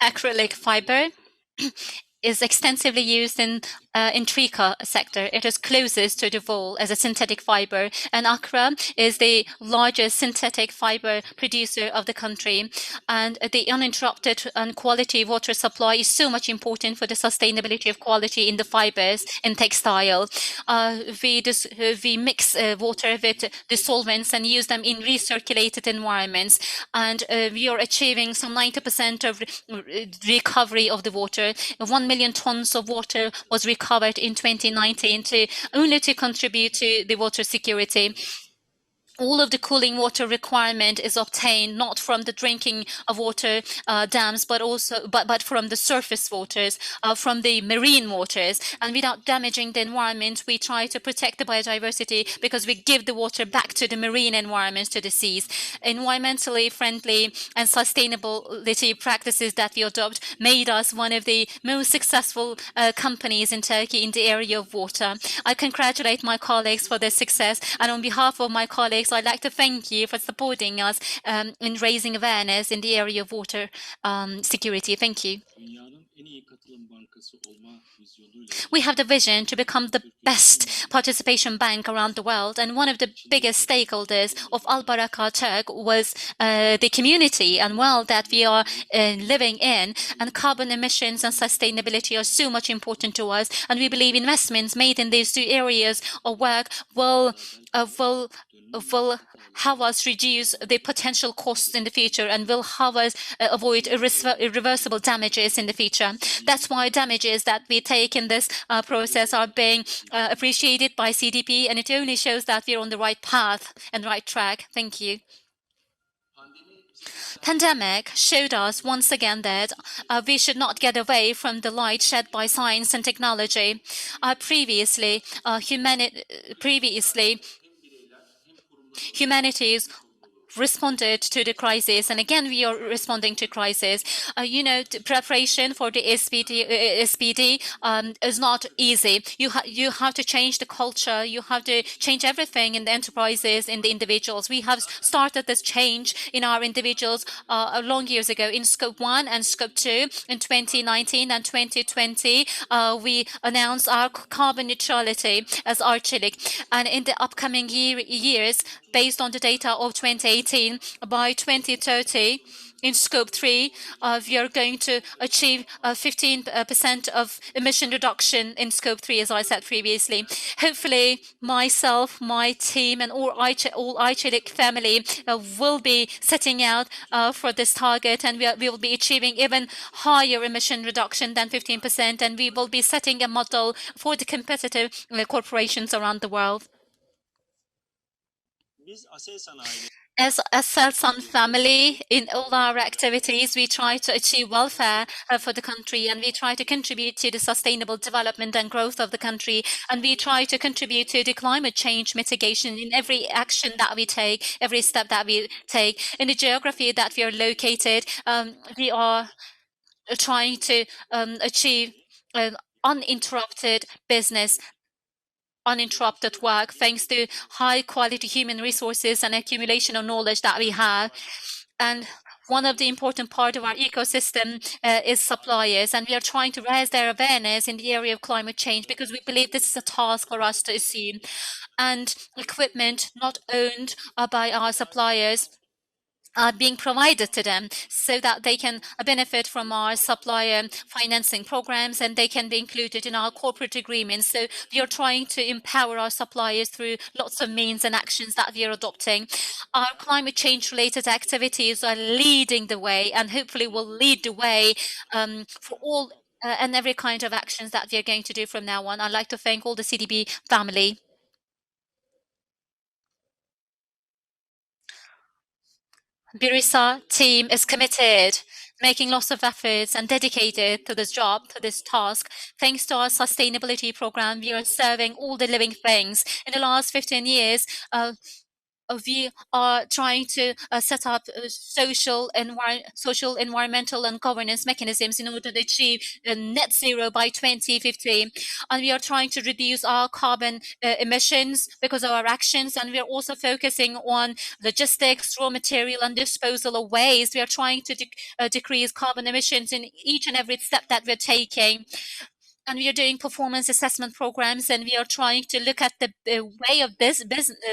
Acrylic fiber is extensively used in trika sector. It is closest to the wool as a synthetic fiber, and Accra is the largest synthetic fiber producer of the country. And the uninterrupted and quality water supply is so much important for the sustainability of quality in the fibers in textile. We mix water with the solvents and use them in recirculated environments, and we are achieving some 90% of recovery of the water. 1 million tons of water was recovered in 2019 to contribute to the water security. All of the cooling water requirement is obtained not from the drinking of water dams, but from the surface waters, from the marine waters, and without damaging the environment, we try to protect the biodiversity because we give the water back to the marine environments, to the seas. Environmentally friendly and sustainability practices that we adopt made us one of the most successful companies in Turkey in the area of water. I congratulate my colleagues for their success, and on behalf of my colleagues, I'd like to thank you for supporting us in raising awareness in the area of water security. Thank you. We have the vision to become the best participation bank around the world, and one of the biggest stakeholders of Al Baraka Turk was the community and world that we are living in. And carbon emissions and sustainability are so much important to us, and we believe investments made in these two areas of work will help us reduce the potential costs in the future and will help us avoid irreversible damages in the future. That's why damages that we take in this process are being appreciated by CDP, and it only shows that we're on the right path and right track. Thank you. Pandemic showed us once again that we should not get away from the light shed by science and technology. Previously, humanities responded to the crisis, and again we are responding to crisis. The preparation for the SPD is not easy. You have to change the culture. You have to change everything in the enterprises, in the individuals. We have started this change in our individuals long years ago in Scope 1 and Scope 2 in 2019 and 2020. We announced our carbon neutrality as Archilic, and in the upcoming years, based on the data of 2018, by 2030, in Scope 3, we are going to achieve 15% of emission reduction in Scope 3, as I said previously. Hopefully, myself, my team, and all Archilic family will be setting out for this target, and we will be achieving even higher emission reduction than 15%, and we will be setting a model for the competitive corporations around the world. As a Selsan family, in all our activities, we try to achieve welfare for the country, and we try to contribute to the sustainable development and growth of the country, and we try to contribute to the climate change mitigation in every action that we take, every step that we take. In the geography that we are located, we are trying to achieve uninterrupted business, uninterrupted work, thanks to high quality human resources and accumulation of knowledge that we have. And one of the important part of our ecosystem is suppliers, and we are trying to raise their awareness in the area of climate change because we believe this is a task for us to assume. And equipment not owned by our suppliers are being provided to them so that they can benefit from our supplier financing programs, and they can be included in our corporate agreements. So we are trying to empower our suppliers through lots of means and actions that we are adopting. Our climate change related activities are leading the way, and hopefully will lead the way for all and every kind of actions that we are going to do from now on. I'd like to thank all the CDP family. Birisa team is committed, making lots of efforts and dedicated to this job, to this task. Thanks to our sustainability program, we are serving all the living things. In the last 15 years, we are trying to set up social, environmental, and governance mechanisms in order to achieve net zero by 2050. And we are trying to reduce our carbon emissions because of our actions. And we are also focusing on logistics, raw material, and disposal of waste. We are trying to decrease carbon emissions in each and every step that we're taking. And we are doing performance assessment programs, and we are trying to look at the way of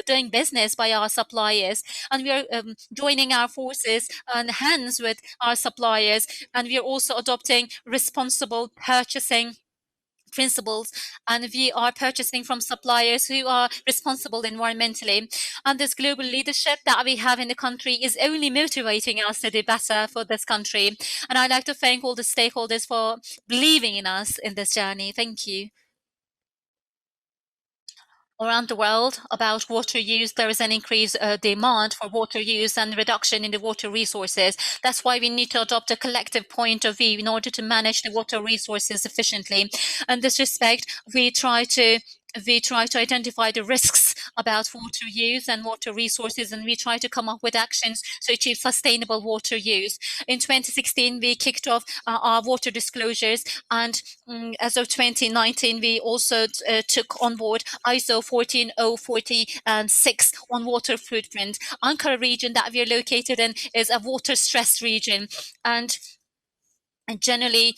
doing business by our suppliers. And we are joining our forces and hands with our suppliers, and we are also adopting responsible purchasing principles, and we are purchasing from suppliers who are responsible environmentally. And this global leadership that we have in the country is only motivating us to do better for this country. And I'd like to thank all the stakeholders for believing in us in this journey. Thank you. Around the world about water use, there is an increased demand for water use and reduction in the water resources. That's why we need to adopt a collective point of view in order to manage the water resources efficiently. In this respect, we try to identify the risks about water use and water resources, and we try to come up with actions to achieve sustainable water use. In 2016, we kicked off our water disclosures, and as of 2019, we also took on board ISO 14046 on water footprint. Ankara region that we are located in is a water stressed region, and generally,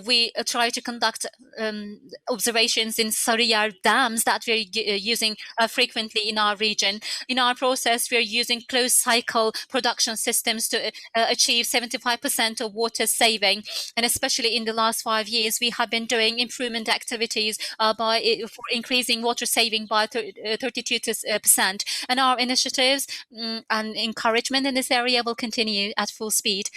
we try to conduct observations in Sarıyer dams that we're using frequently in our region. In our process, we're using closed cycle production systems to achieve 75% of water saving. And especially in the last 5 years, we have been doing improvement activities for increasing water saving by 32%. And our initiatives and encouragement in this area will continue at full speed.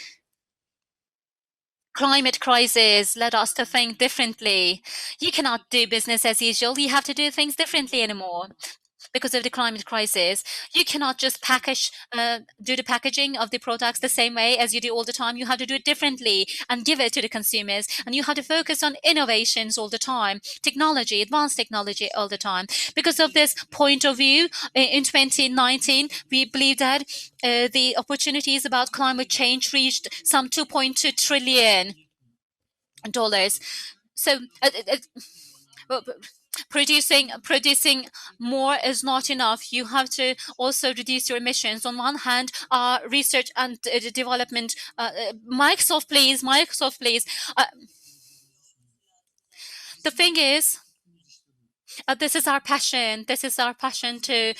Climate crisis led us to think differently. You cannot do business as usual. You have to do things differently anymore because of the climate crisis. You cannot just do the packaging of the products the same way as you do all the time. You have to do it differently and give it to the consumers. And you have to focus on innovations all the time, technology, advanced technology all the time. Because of this point of view, in 2019, we believe that the opportunities about climate change reached some $2.2 trillion. So producing more is not enough. You have to also reduce your emissions. On one hand, research and development. Microsoft, please. Microsoft, please. The thing is, this is our passion. This is our passion to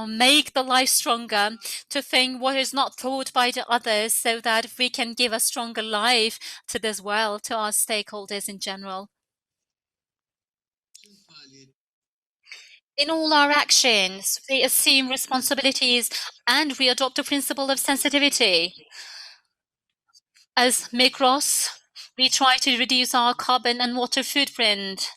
make the life stronger, to think what is not thought by the others, so that we can give a stronger life to this world, to our stakeholders in general. In all our actions, we assume responsibilities and we adopt the principle of sensitivity. As Migros, we try to reduce our carbon and water footprint,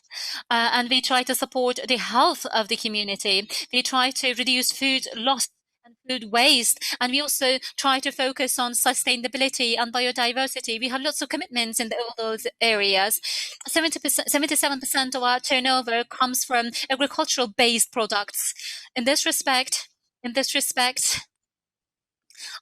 and we try to support the health of the community. We try to reduce food loss and food waste, and we also try to focus on sustainability and biodiversity. We have lots of commitments in all those areas. 77% of our turnover comes from agricultural-based products. In this respect,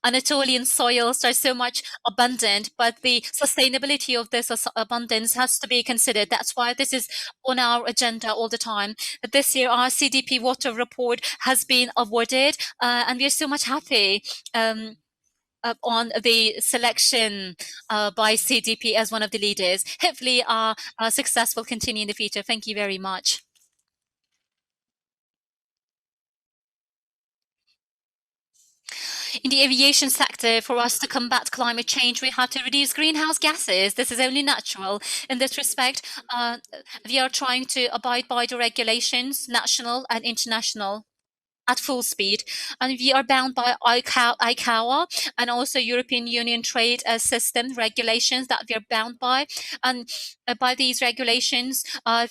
Anatolian soils are so much abundant, but the sustainability of this abundance has to be considered. That's why this is on our agenda all the time. This year, our CDP water report has been awarded, and we are so much happy on the selection by CDP as one of the leaders. Hopefully, our success will continue in the future. Thank you very much. In the aviation sector, for us to combat climate change, we have to reduce greenhouse gases. This is only natural. In this respect, we are trying to abide by the regulations, national and international, at full speed, and we are bound by ICAO and also European Union trade system regulations that we are bound by. And by these regulations,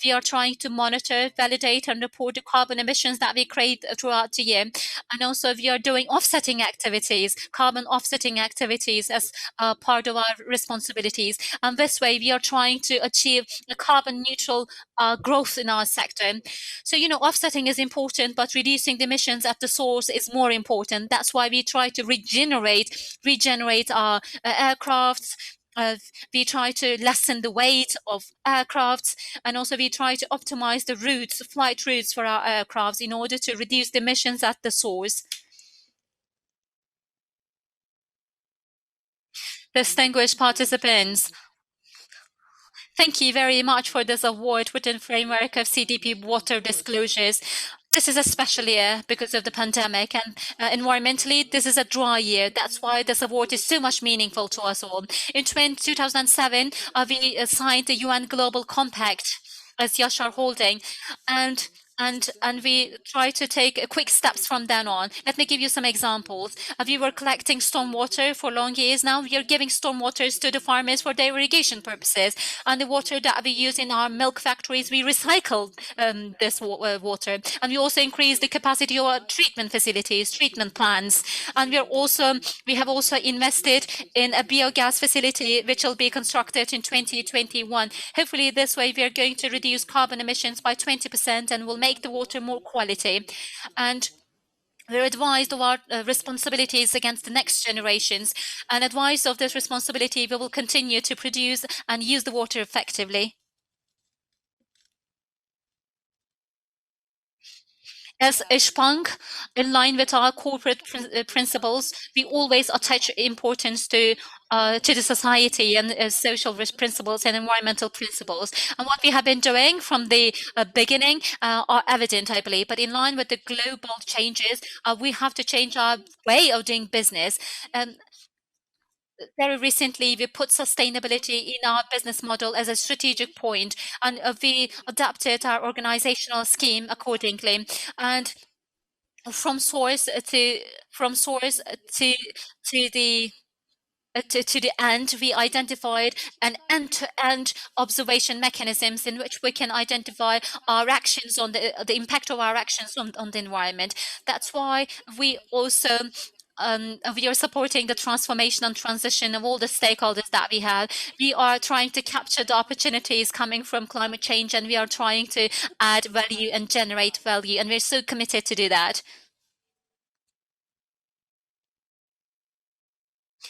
we are trying to monitor, validate, and report the carbon emissions that we create throughout the year. And also, we are doing offsetting activities, carbon offsetting activities as part of our responsibilities. And this way, we are trying to achieve a carbon neutral growth in our sector. So, offsetting is important, but reducing the emissions emissions at the source is more important. That's why we try to regenerate our aircrafts. We try to lessen the weight of aircrafts, and also we try to optimize the routes, flight routes for our aircrafts in order to reduce the emissions at the source. Distinguished participants, thank you very much for this award within framework of CDP water disclosures. This is a special year because of the pandemic, and environmentally, this is a dry year. That's why this award is so much meaningful to us all. In 2007, we signed the UN Global Compact as Yashar Holding, and and we try to take quick steps from then on. Let me give you some examples. We were collecting stormwater for long years now. We are giving stormwaters to the farmers for their irrigation purposes. And the water that we use in our milk factories, we recycle this water. And we also increase the capacity of our treatment facilities, treatment plants. And we have also invested in a biogas facility which will be constructed in 2021. Hopefully this way we are going to reduce carbon emissions by 20% and will make the water more quality. And we're advised of our responsibilities against the next generations, and advised of this responsibility, we will continue to produce and use the water effectively. As Ishpang, in line with our corporate principles, we always attach importance to the society and social principles and environmental principles. And what we have been doing from the beginning are evident, I believe. But in line with the global changes, we have to change our way of doing business. Very recently, we put sustainability in our business model as a strategic point, and we adapted our organizational scheme accordingly. And from source to the to the end, we identified an end-to-end observation mechanisms in which we can identify our actions on the impact of our actions on the environment. That's why we also we are supporting the transformation and transition of all the stakeholders that we have. We are trying to capture the opportunities coming from climate change, and we are trying to add value and generate value, and we're so committed to do that.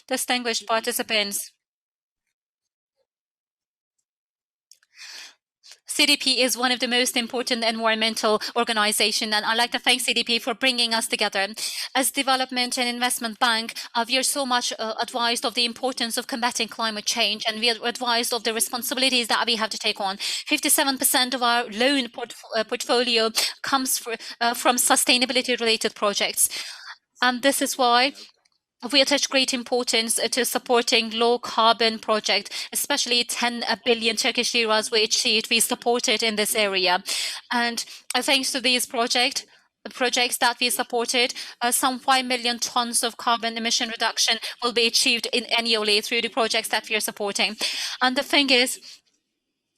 Distinguished participants, CDP is one of the most important environmental organizations, and I'd like to thank CDP for bringing us together. As Development and Investment Bank, we are so much advised of the importance of combating climate change, and we are advised of the responsibilities that we have to take on. 57% of our loan portfolio comes from sustainability-related projects. And this is why we attach great importance to supporting low carbon projects, especially 10 billion Turkish liras we supported in this area. And thanks to these projects that we supported, some 5 million tons of carbon emission reduction will be achieved annually through the projects that we are supporting. And the thing is,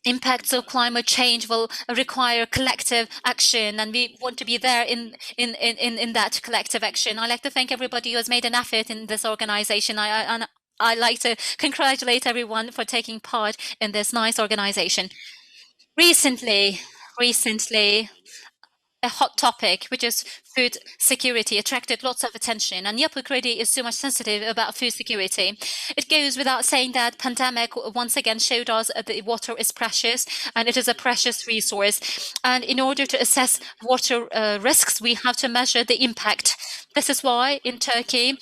impacts of climate change will require collective action, and we want to be there in that collective action. I'd like to thank everybody who has made an effort in this organization. I like to congratulate everyone for taking part in this nice organization. Recently, a hot topic, which is food security, attracted lots of attention, and Yapı Kredi is so much sensitive about food security. It goes without saying that pandemic once again showed us that water is precious, and it is a precious resource. And in order to assess water risks, we have to measure the impact. This is why in Turkey,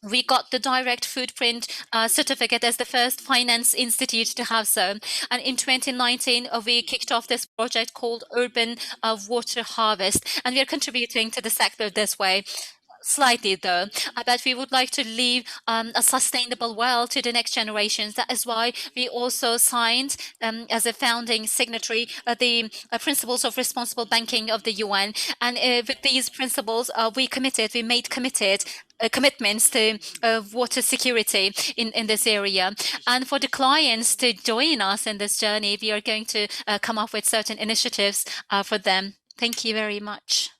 we got the direct footprint certificate as the first finance institute to have so. And in 2019, we kicked off this project called Urban Water Harvest, and we are contributing to the sector this way. Slightly though, but we would like to leave a sustainable well to the next generations. That is why we also signed, as a founding signatory, the principles of responsible banking of the UN. And with these principles, we made commitments to water security in this area. And for the clients to join us in this journey, we are going to come up with certain initiatives for them. Thank you very much.